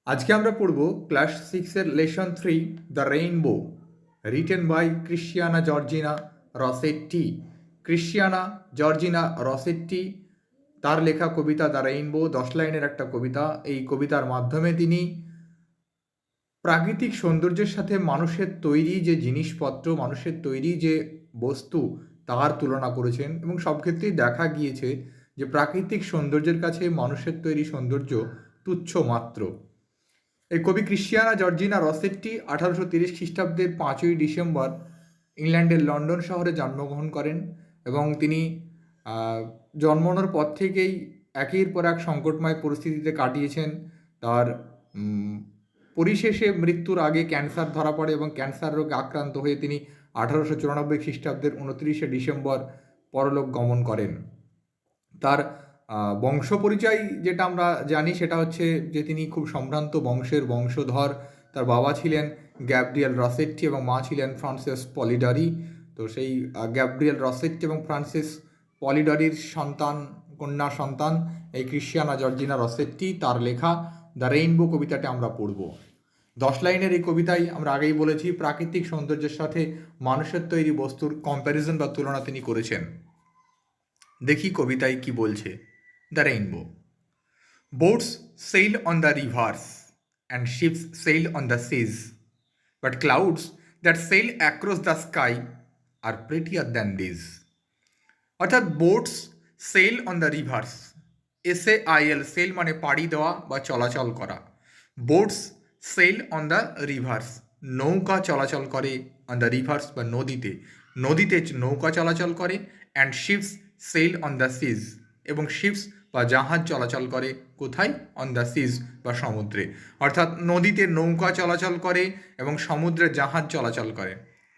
আজকে আমরা পড়ব ক্লাস সিক্সের lesson 3 the rainbow, written by Christina Georgina Rossetti. Christina Georgina Rossetti তার লেখা কবিতা দ্য রেইনবো 10 লাইনের একটা কবিতা। এই কবিতার মাধ্যমে তিনি প্রাকৃতিক সৌন্দর্যের সাথে মানুষের তৈরি যে জিনিসপত্র, মানুষের তৈরি যে বস্তু, তার তুলনা করেছেন এবং সব ক্ষেত্রেই দেখা গিয়েছে যে প্রাকৃতিক সৌন্দর্যের কাছে মানুষের তৈরি সৌন্দর্য তুচ্ছ মাত্র। এই কবি ক্রিশ্চিয়ানা জর্জিনা রসেট্টি 1830 খ্রিস্টাব্দের 5ই ডিসেম্বর ইংল্যান্ডের লন্ডন শহরে জন্মগ্রহণ করেন এবং তিনি জন্মানোর পর থেকেই একের পর এক সংকটময় পরিস্থিতিতে কাটিয়েছেন। তার পরিশেষে মৃত্যুর আগে ক্যান্সার ধরা পড়ে এবং ক্যান্সার রোগে আক্রান্ত হয়ে তিনি 1894 খ্রিস্টাব্দের 29 ডিসেম্বর পরলোক গমন করেন। তার বংশ পরিচয় যেটা আমরা জানি সেটা হচ্ছে যে তিনি খুব সম্ভ্রান্ত বংশের বংশধর। তার বাবা ছিলেন গ্যাব্রিয়েল রসেট্টি এবং মা ছিলেন ফ্রান্সেস পলিডারি। তো সেই গ্যাব্রিয়েল রসেট্টি এবং ফ্রান্সিস পলিডারির কন্যা সন্তান এই ক্রিশ্চিয়ানা জর্জিনা রসেট্টি। তার লেখা দ্য রেইনবো কবিতাটি আমরা পড়ব। 10 লাইনের এই কবিতায় আমরা আগেই বলেছি প্রাকৃতিক সৌন্দর্যের সাথে মানুষের তৈরি বস্তুর কম্প্যারিজন বা তুলনা তিনি করেছেন। দেখি কবিতায় কি বলছে। The rainbow. Boats sail on the rivers and ships sail on the seas, but clouds that sail across the sky are prettier than these. অর্থাৎ boats sail on the rivers, SAIL, sail মানে পাড়ি দেওয়া বা চলাচল করা। Boats sail on the rivers, নৌকা চলাচল করে অন দ্য রিভার্স বা নদীতে, নদীতে নৌকা চলাচল করে। And ships sail on the seas, এবং শিপস বা জাহাজ চলাচল করে কোথায়? অন দ্য সিজ বা সমুদ্রে। অর্থাৎ নদীতে নৌকা চলাচল করে এবং সমুদ্রে জাহাজ চলাচল করে।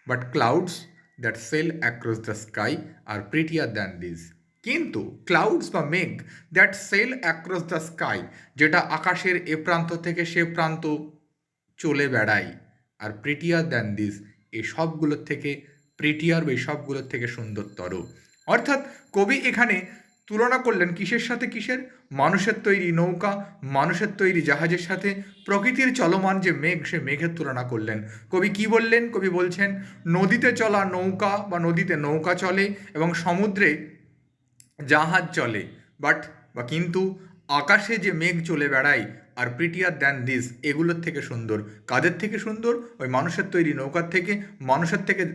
But clouds that sail across the sky are prettier than this. কিন্তু ক্লাউডস বা মেঘ that sail across the sky, যেটা আকাশের এ প্রান্ত থেকে সে প্রান্ত চলে বেড়ায়, আর প্রিটিয়ার দ্যান দিস, এই সবগুলোর থেকে প্রিটিয়ার, এই সবগুলোর থেকে সুন্দরতর। অর্থাৎ কবি এখানে তুলনা করলেন কিসের সাথে কিসের? মানুষের তৈরি নৌকা, মানুষের তৈরি জাহাজের সাথে প্রকৃতির চলমান যে মেঘ, সে মেঘের তুলনা করলেন। কবি কি বললেন? কবি বলছেন নদীতে চলা নৌকা বা নদীতে নৌকা চলে এবং সমুদ্রে জাহাজ চলে, কিন্তু আকাশে যে মেঘ চলে বেড়ায় আর প্রিটিয়ার দ্যান দিস, এগুলোর থেকে সুন্দর। কাদের থেকে সুন্দর? ওই মানুষের তৈরি নৌকার থেকে,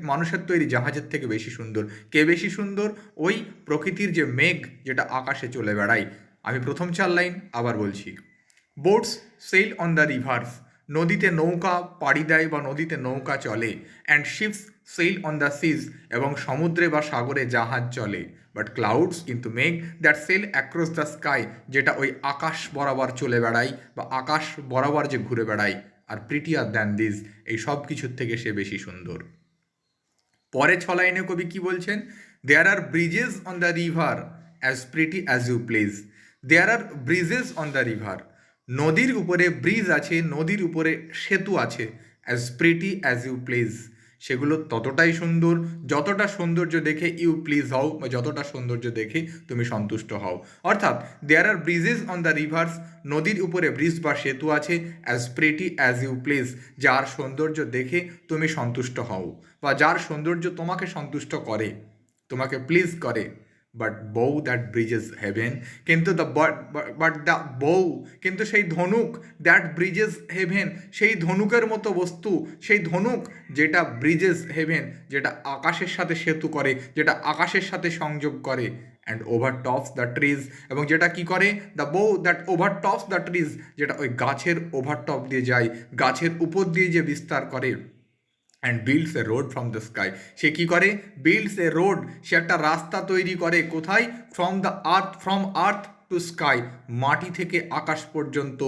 মানুষের তৈরি জাহাজের থেকে বেশি সুন্দর। কে বেশি সুন্দর? ওই প্রকৃতির যে মেঘ যেটা আকাশে চলে বেড়ায়। আমি প্রথম 4 লাইন আবার বলছি। Boats sail on the rivers, নদীতে নৌকা পাড়ি দেয় বা নদীতে নৌকা চলে। And ships sail on the seas, এবং সমুদ্রে বা সাগরে জাহাজ চলে। বাট ক্লাউডস, কিন্তু মেঘ, that sail across the sky, যেটা ওই আকাশ বরাবর চলে বেড়ায় বা আকাশ বরাবর যে ঘুরে বেড়ায়, আর প্রিটিয়ার দ্যান দিস, এই সব কিছুর থেকে সে বেশি সুন্দর। পরে 6 লাইনে কবি কি বলছেন? There are bridges on the river as pretty as you please. There are bridges on the river, নদীর উপরে ব্রিজ আছে, নদীর উপরে সেতু আছে। As pretty as you please, সেগুলো ততটাই সুন্দর যতটা সৌন্দর্য দেখে ইউ প্লিজ হও, বা যতটা সৌন্দর্য দেখে তুমি সন্তুষ্ট হও। অর্থাৎ there are bridges on the rivers, নদীর উপরে ব্রিজ বা সেতু আছে। As pretty as you please, যার সৌন্দর্য দেখে তুমি সন্তুষ্ট হও বা যার সৌন্দর্য তোমাকে সন্তুষ্ট করে, তোমাকে প্লিজ করে। বাট বউ দ্যাট ব্রিজেস হেভেন, কিন্তু দ্য বউ, কিন্তু সেই ধনুক, দ্যাট ব্রিজেস হেভেন, সেই ধনুকের মতো বস্তু, সেই ধনুক যেটা ব্রিজেস হেভেন, যেটা আকাশের সাথে সেতু করে, যেটা আকাশের সাথে সংযোগ করে। And over tops the trees, এবং যেটা কি করে? দ্য বউ that over tops the trees, যেটা ওই গাছের ওভার টপ দিয়ে যায়, গাছের উপর দিয়ে যে বিস্তার করে। And builds a road from the sky, সে কী করে? বিল্ডস এ রোড, সে একটা রাস্তা তৈরি করে। কোথায়? ফ্রম আর্থ টু স্কাই, মাটি থেকে আকাশ পর্যন্ত,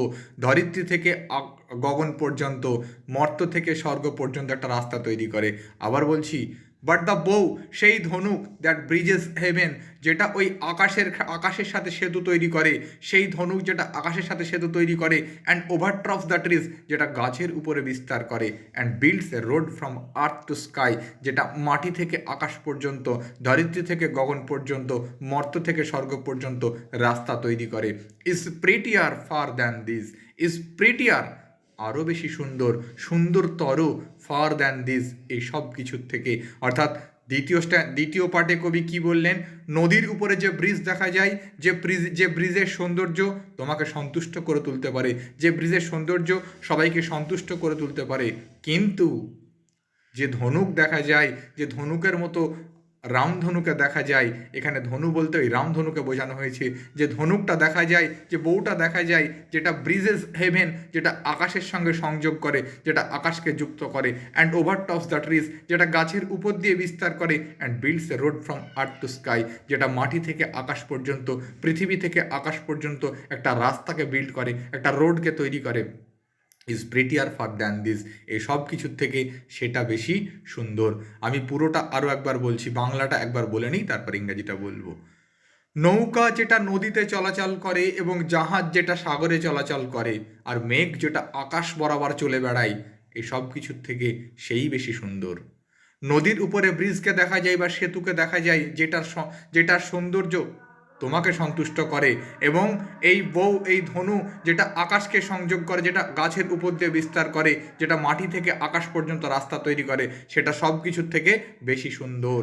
ধরিত্রী থেকে গগন পর্যন্ত, মর্ত থেকে স্বর্গ পর্যন্ত একটা রাস্তা তৈরি করে। আবার বলছি, বাট দ্য বউ, সেই ধনুক, দ্যাট ব্রিজেস হেভেন, যেটা ওই আকাশের সাথে সেতু তৈরি করে, সেই ধনুক যেটা আকাশের সাথে সেতু তৈরি করে, অ্যান্ড ওভারট্রপস দ্য ট্রিজ, যেটা গাছের উপরে বিস্তার করে, and builds a road from earth to sky, যেটা মাটি থেকে আকাশ পর্যন্ত, ধরিত্রী থেকে গগন পর্যন্ত, মর্ত থেকে স্বর্গ পর্যন্ত রাস্তা তৈরি করে, is prettier far than this, is prettier, আরও বেশি সুন্দর, সুন্দরতর, ফার দ্যান দিস, এই সব কিছুর থেকে। অর্থাৎ দ্বিতীয় পার্টে কবি কি বললেন, নদীর উপরে যে ব্রিজ দেখা যায়, যে ব্রিজের সৌন্দর্য তোমাকে সন্তুষ্ট করে তুলতে পারে, যে ব্রিজের সৌন্দর্য সবাইকে সন্তুষ্ট করে তুলতে পারে, কিন্তু যে ধনুক দেখা যায়, যে ধনুকের মতো রামধনুকে দেখা যায়, এখানে ধনু বলতে ওই রামধনুকে বোঝানো হয়েছে, যে ধনুকটা দেখা যায়, যে বউটা দেখা যায়, যেটা ব্রিজেস হেভেন, যেটা আকাশের সঙ্গে সংযোগ করে, যেটা আকাশকে যুক্ত করে, অ্যান্ড ওভারটপস দ্য ট্রিজ, যেটা গাছের উপর দিয়ে বিস্তার করে, and builds a road from earth to sky, যেটা মাটি থেকে আকাশ পর্যন্ত, পৃথিবী থেকে আকাশ পর্যন্ত একটা রাস্তাকে বিল্ড করে, একটা রোডকে তৈরি করে, is prettier far than this, এই সব কিছুর থেকে সেটা বেশি সুন্দর। আমি পুরোটা আরও একবার বলছি, বাংলাটা একবার বলে নিই, তারপর ইংরেজিটা বলবো। নৌকা যেটা নদীতে চলাচল করে এবং জাহাজ যেটা সাগরে চলাচল করে, আর মেঘ যেটা আকাশ বরাবর চলে বেড়ায়, এই সব কিছুর থেকে সেই বেশি সুন্দর। নদীর উপরে ব্রিজকে দেখা যায় বা সেতুকে দেখা যায়, যেটার সৌন্দর্য তোমাকে সন্তুষ্ট করে, এবং এই বউ, এই ধনু, যেটা আকাশকে সংযোগ করে, যেটা গাছের উপর দিয়ে বিস্তার করে, যেটা মাটি থেকে আকাশ পর্যন্ত রাস্তা তৈরি করে, সেটা সব কিছুর থেকে বেশি সুন্দর।